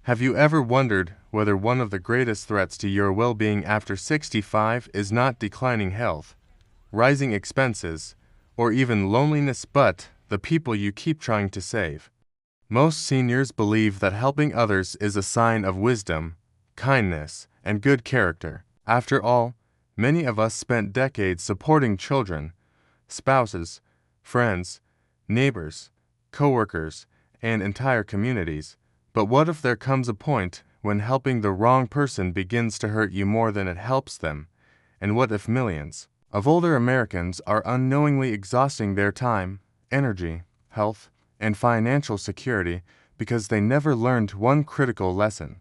Have you ever wondered whether one of the greatest threats to your well-being after 65 is not declining health, rising expenses, or even loneliness, but the people you keep trying to save? Most seniors believe that helping others is a sign of wisdom, kindness, and good character. After all, many of us spent decades supporting children, spouses, friends, neighbors, coworkers, and entire communities. But what if there comes a point when helping the wrong person begins to hurt you more than it helps them? And what if millions of older Americans are unknowingly exhausting their time, energy, health, and financial security because they never learned one critical lesson?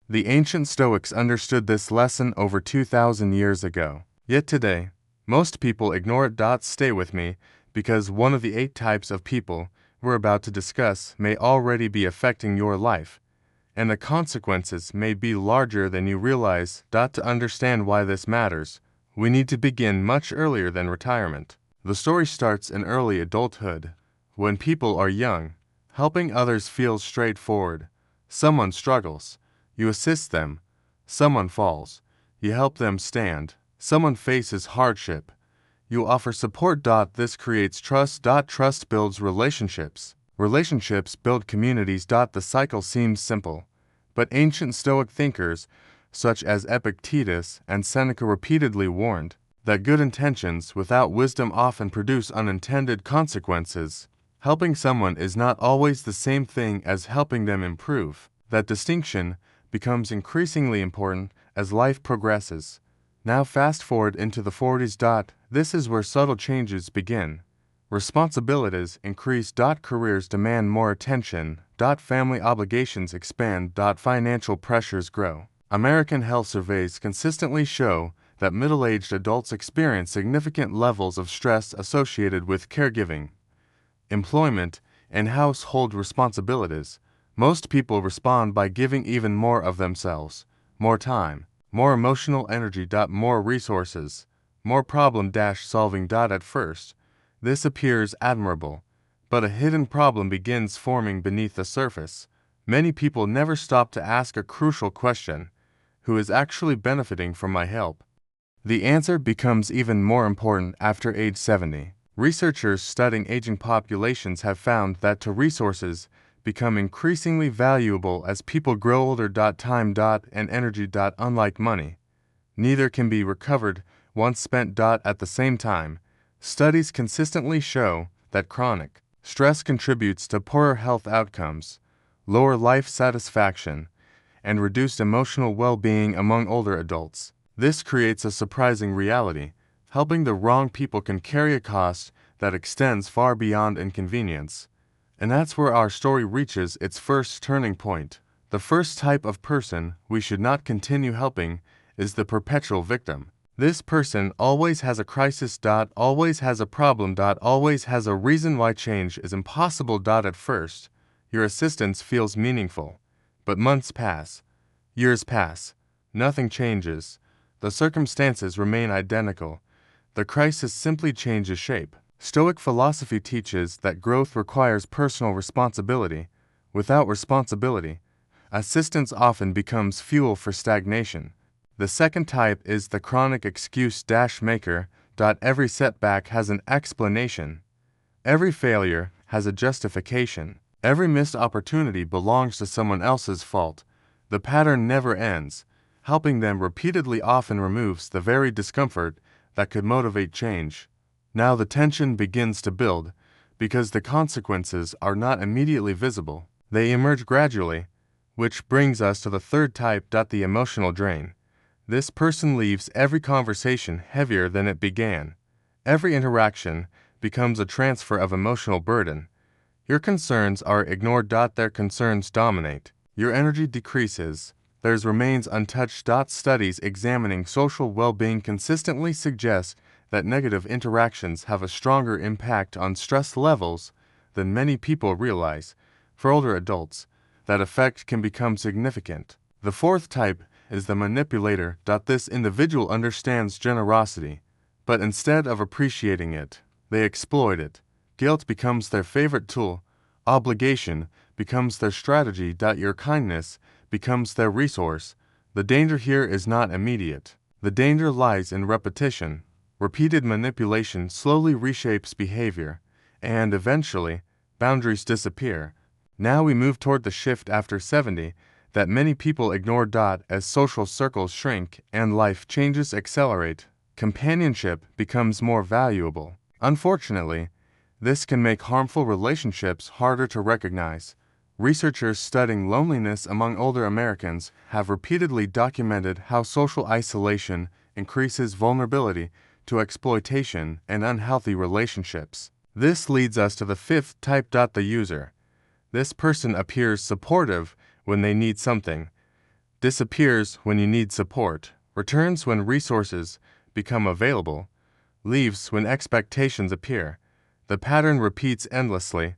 The ancient Stoics understood this lesson over 2,000 years ago. Yet today, most people ignore it. Stay with me, because one of the 8 types of people we're about to discuss may already be affecting your life, and the consequences may be larger than you realize. To understand why this matters, we need to begin much earlier than retirement. The story starts in early adulthood. When people are young, helping others feels straightforward. Someone struggles, you assist them. Someone falls, you help them stand. Someone faces hardship, you offer support. This creates trust. Trust builds relationships. Relationships build communities. The cycle seems simple, but ancient Stoic thinkers, such as Epictetus and Seneca, repeatedly warned that good intentions without wisdom often produce unintended consequences. Helping someone is not always the same thing as helping them improve. That distinction becomes increasingly important as life progresses. Now fast forward into the 40s. This is where subtle changes begin. Responsibilities increase. Careers demand more attention. Family obligations expand. Financial pressures grow. American health surveys consistently show that middle-aged adults experience significant levels of stress associated with caregiving, employment, and household responsibilities. Most people respond by giving even more of themselves, more time, more emotional energy. More resources, more problem-solving. At first, this appears admirable, but a hidden problem begins forming beneath the surface. Many people never stop to ask a crucial question: who is actually benefiting from my help? The answer becomes even more important after age 70. Researchers studying aging populations have found that resources become increasingly valuable as people grow older. Time and energy. Unlike money, neither can be recovered once spent. At the same time, studies consistently show that chronic stress contributes to poorer health outcomes, lower life satisfaction, and reduced emotional well-being among older adults. This creates a surprising reality. Helping the wrong people can carry a cost that extends far beyond inconvenience. And that's where our story reaches its first turning point. The first type of person we should not continue helping is the perpetual victim. This person always has a crisis. Always has a problem. Always has a reason why change is impossible. At first, your assistance feels meaningful, but months pass, years pass, nothing changes. The circumstances remain identical. The crisis simply changes shape. Stoic philosophy teaches that growth requires personal responsibility. Without responsibility, assistance often becomes fuel for stagnation. The second type is the chronic excuse maker. Every setback has an explanation. Every failure has a justification. Every missed opportunity belongs to someone else's fault. The pattern never ends. Helping them repeatedly often removes the very discomfort that could motivate change. Now the tension begins to build, because the consequences are not immediately visible. They emerge gradually, which brings us to the third type. The emotional drain. This person leaves every conversation heavier than it began. Every interaction becomes a transfer of emotional burden. Your concerns are ignored. Their concerns dominate. Your energy decreases. Theirs remains untouched. Studies examining social well-being consistently suggest that negative interactions have a stronger impact on stress levels than many people realize. For older adults, that effect can become significant. The fourth type is the manipulator. This individual understands generosity, but instead of appreciating it, they exploit it. Guilt becomes their favorite tool. Obligation becomes their strategy. Your kindness becomes their resource. The danger here is not immediate. The danger lies in repetition. Repeated manipulation slowly reshapes behavior, and eventually, boundaries disappear. Now we move toward the shift after 70 that many people ignore. As social circles shrink and life changes accelerate, companionship becomes more valuable. Unfortunately, this can make harmful relationships harder to recognize. Researchers studying loneliness among older Americans have repeatedly documented how social isolation increases vulnerability to exploitation and unhealthy relationships. This leads us to the fifth type. The user. This person appears supportive when they need something, disappears when you need support, returns when resources become available, leaves when expectations appear. The pattern repeats endlessly,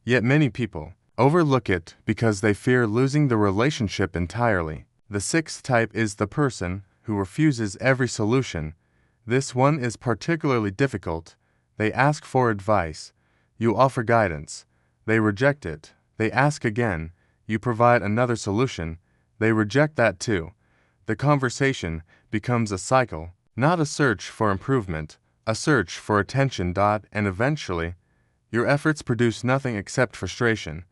yet many people overlook it because they fear losing the relationship entirely. The sixth type is the person who refuses every solution. This one is particularly difficult. They ask for advice. You offer guidance. They reject it. They ask again. You provide another solution. They reject that too. The conversation becomes a cycle, not a search for improvement, a search for attention. And eventually, your efforts produce nothing except frustration.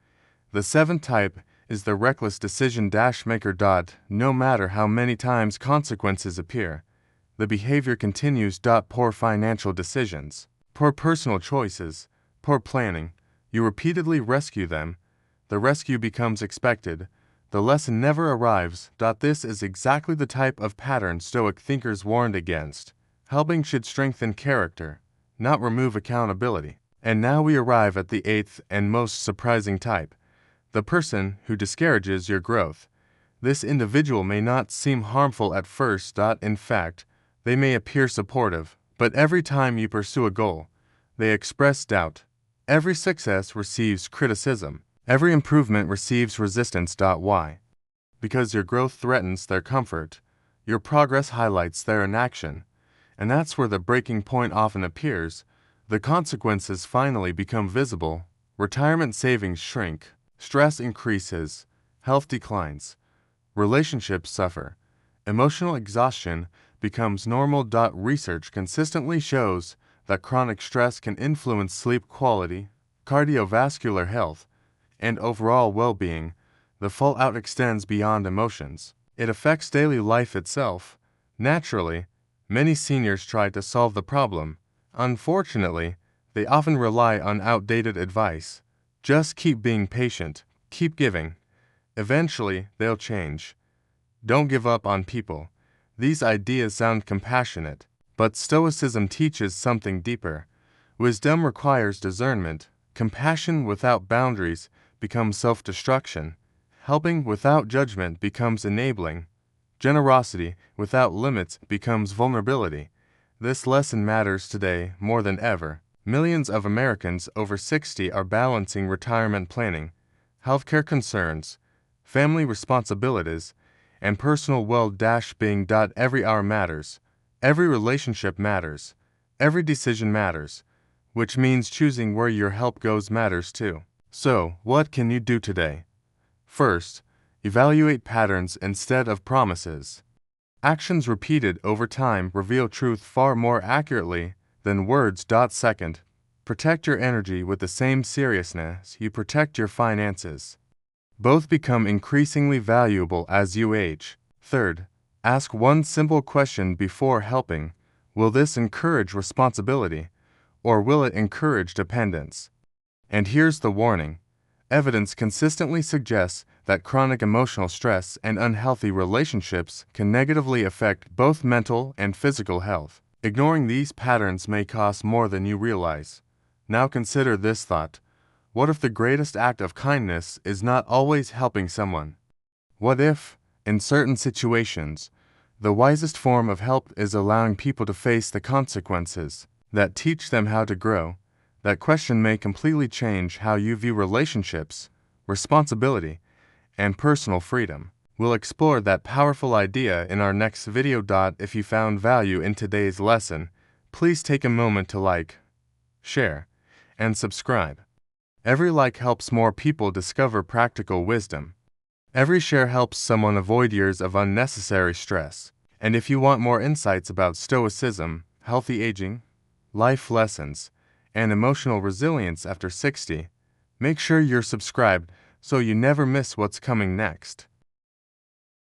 The seventh type is the reckless decision maker. No matter how many times consequences appear, the behavior continues. Poor financial decisions, poor personal choices, poor planning. You repeatedly rescue them. The rescue becomes expected. The lesson never arrives. This is exactly the type of pattern Stoic thinkers warned against. Helping should strengthen character, not remove accountability. And now we arrive at the eighth and most surprising type, the person who discourages your growth. This individual may not seem harmful at first. In fact, they may appear supportive, but every time you pursue a goal, they express doubt. Every success receives criticism. Every improvement receives resistance. Why? Because your growth threatens their comfort. Your progress highlights their inaction. And that's where the breaking point often appears. The consequences finally become visible. Retirement savings shrink. Stress increases. Health declines. Relationships suffer. Emotional exhaustion becomes normal. Research consistently shows that chronic stress can influence sleep quality, cardiovascular health, and overall well-being. The fallout extends beyond emotions. It affects daily life itself. Naturally, many seniors try to solve the problem. Unfortunately, they often rely on outdated advice. Just keep being patient, keep giving. Eventually, they'll change. Don't give up on people. These ideas sound compassionate, but Stoicism teaches something deeper. Wisdom requires discernment. Compassion without boundaries becomes self-destruction. Helping without judgment becomes enabling. Generosity without limits becomes vulnerability. This lesson matters today more than ever. Millions of Americans over 60 are balancing retirement planning, healthcare concerns, family responsibilities, and personal well-being. Every hour matters. Every relationship matters. Every decision matters, which means choosing where your help goes matters too. So, what can you do today? First, evaluate patterns instead of promises. Actions repeated over time reveal truth far more accurately than words. Second, protect your energy with the same seriousness you protect your finances. Both become increasingly valuable as you age. Third, ask one simple question before helping. Will this encourage responsibility, or will it encourage dependence? And here's the warning. Evidence consistently suggests that chronic emotional stress and unhealthy relationships can negatively affect both mental and physical health. Ignoring these patterns may cost more than you realize. Now consider this thought. What if the greatest act of kindness is not always helping someone? What if, in certain situations, the wisest form of help is allowing people to face the consequences that teach them how to grow? That question may completely change how you view relationships, responsibility, and personal freedom. We'll explore that powerful idea in our next video. If you found value in today's lesson, please take a moment to like, share, and subscribe. Every like helps more people discover practical wisdom. Every share helps someone avoid years of unnecessary stress. And if you want more insights about Stoicism, healthy aging, life lessons, and emotional resilience after 60, make sure you're subscribed so you never miss what's coming next.